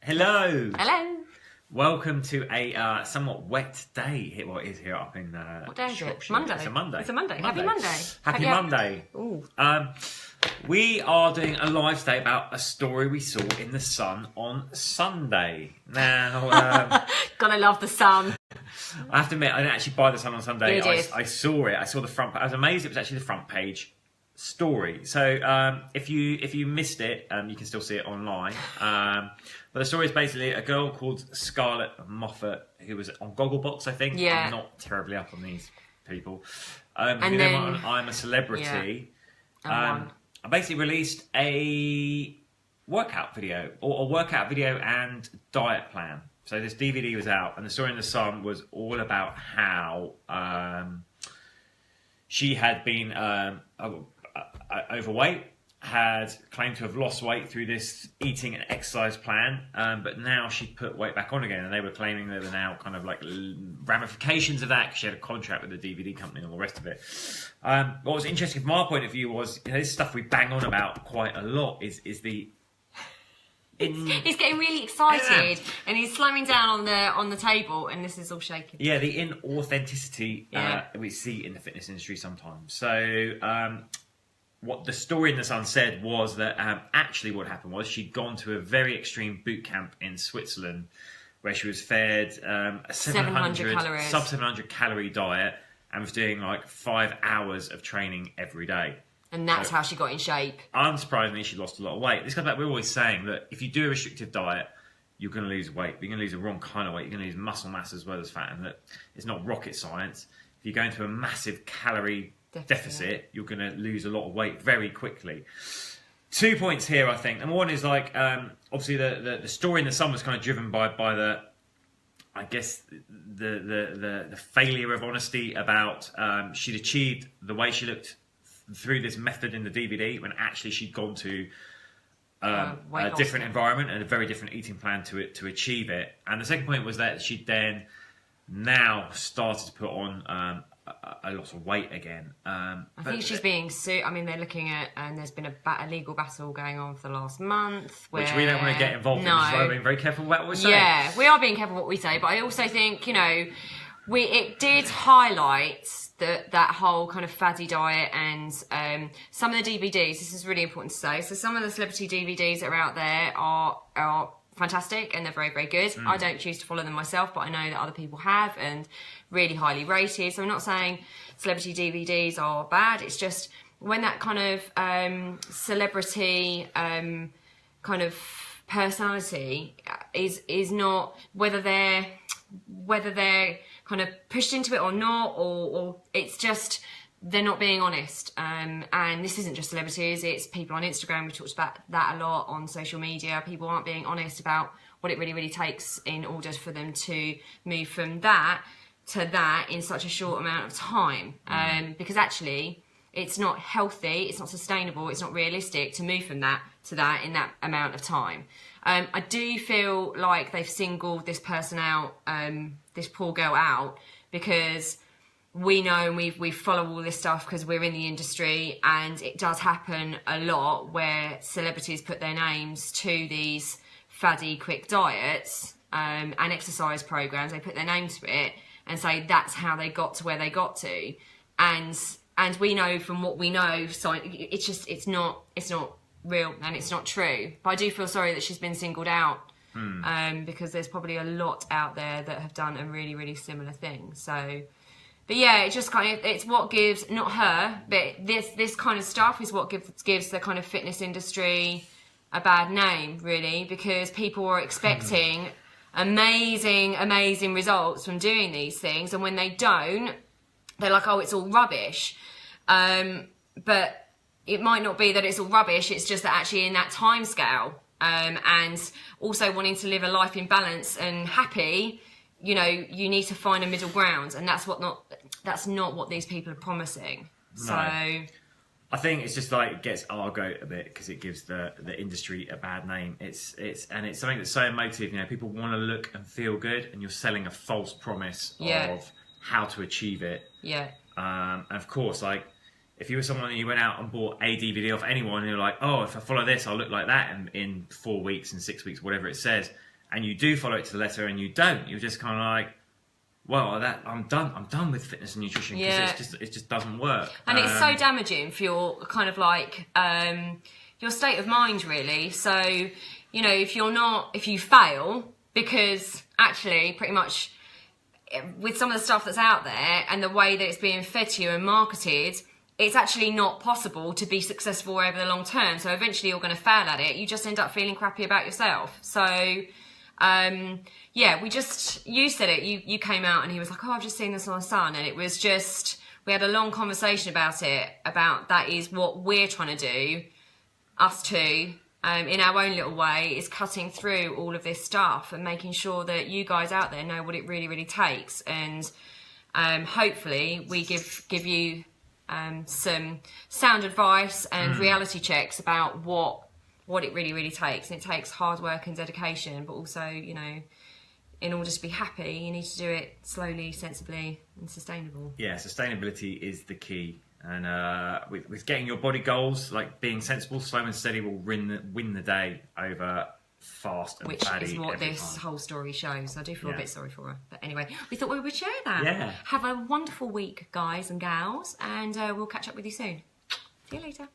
Hello. Hello. Welcome to a somewhat wet day. Well, it is here up in What day is it? Shropshire. Monday. It's a Monday. It's a Monday. Happy Monday. Happy Monday. Ooh. We are doing a live today about a story we saw in The Sun on Sunday. Now, Gotta love the sun. I have to admit, I didn't actually buy The Sun on Sunday. You did. I saw it. I saw the front. I was amazed it was actually the front page story. So if you missed it, you can still see it online. But the story is basically a girl called Scarlett Moffat who was on Gogglebox, I think. Yeah. I'm not terribly up on these people. And who then on I'm a Celebrity. Yeah. I basically released a workout video, or a workout video and diet plan. So this DVD was out, and the story in The Sun was all about how she had been overweight, had claimed to have lost weight through this eating and exercise plan, but now she'd put weight back on again, and they were claiming there were now kind of like ramifications of that because she had a contract with the DVD company and all the rest of it. What was interesting from our point of view was, this stuff we bang on about quite a lot is the... He's getting really excited and he's slamming down on the table, and this is all shaking. Yeah, the inauthenticity we see in the fitness industry sometimes. So... what the story in The Sun said was that actually what happened was she'd gone to a very extreme boot camp in Switzerland where she was fed a 700 calories. sub 700 calorie diet and was doing like 5 hours of training every day. And that's how she got in shape. Unsurprisingly, she lost a lot of weight. This goes back, we're always saying that if you do a restrictive diet, you're going to lose weight. But you're going to lose the wrong kind of weight. You're going to lose muscle mass as well as fat. And that it's not rocket science. If you go into a massive calorie deficit, you're going to lose a lot of weight very quickly. 2 points here, I think. And one is like, obviously the story in The Sun was kind of driven by the, I guess, the failure of honesty about she'd achieved the way she looked through this method in the DVD when actually she'd gone to a different environment and a very different eating plan to achieve it. And the second point was that she'd then now started to put on a lot of weight again. I think she's being sued. I mean, they're looking at, and there's been a legal battle going on for the last month. Which we don't want to get involved in, so we're being very careful about what we're saying. Yeah, we are being careful what we say, but I also think, it did highlight that whole kind of faddy diet and some of the DVDs, this is really important to say, so some of the celebrity DVDs that are out there are fantastic and they're very, very good. I don't choose to follow them myself, but I know that other people have and really highly rated. So I'm not saying celebrity DVDs are bad. It's just when that kind of celebrity kind of personality is not, whether they're kind of pushed into it or not, or it's just they're not being honest. And this isn't just celebrities, it's people on Instagram. We talked about that a lot on social media. People aren't being honest about what it really, really takes in order for them to move from that to that in such a short amount of time. Because actually, it's not healthy, it's not sustainable, it's not realistic to move from that to that in that amount of time. I do feel like they've singled this person out, this poor girl out, because we know and we follow all this stuff because we're in the industry, and it does happen a lot where celebrities put their names to these faddy quick diets and exercise programs. They put their name to it and say that's how they got to where they got to, and we know from what we know, so it's not real and it's not true. But I do feel sorry that she's been singled out. Because there's probably a lot out there that have done a really, really similar thing. So, but yeah, it just kind of, it's what gives, not her, but this kind of stuff is what gives the kind of fitness industry a bad name, really, because people are expecting amazing results from doing these things, and when they don't, they're like, oh, it's all rubbish. But it might not be that it's all rubbish, it's just that actually in that time scale, and also wanting to live a life in balance and happy, you need to find a middle ground, and that's not what these people are promising. No. So I think it's just like it gets our goat a bit because it gives the industry a bad name. It's something that's so emotive. People want to look and feel good, and you're selling a false promise of how to achieve it. Yeah. And of course, like, if you were someone and you went out and bought a DVD off anyone and you're like, oh, if I follow this, I'll look like that in 4 weeks, in 6 weeks, whatever it says, and you do follow it to the letter, and you don't, you're just kind of like, well, I'm done with fitness and nutrition because it just doesn't work. And it's so damaging for your kind of like your state of mind, really. So, you know, if you fail, because actually pretty much with some of the stuff that's out there and the way that it's being fed to you and marketed, it's actually not possible to be successful over the long term. So eventually you're going to fail at it. You just end up feeling crappy about yourself. So, you said it. You came out and he was like, oh, I've just seen this on the Sun. And it was just, we had a long conversation about it, about that is what we're trying to do, us two, in our own little way, is cutting through all of this stuff and making sure that you guys out there know what it really, really takes. And hopefully we give you some sound advice and reality checks about what it really, really takes. And it takes hard work and dedication, but also, you know, in order to be happy, you need to do it slowly, sensibly, and sustainable. Yeah, sustainability is the key. And with getting your body goals, like being sensible, slow and steady will win the day over fast and fatty. Which is what this whole story shows. I do feel a bit sorry for her. But anyway, we thought we would share that. Yeah. Have a wonderful week, guys and gals, and we'll catch up with you soon. See you later.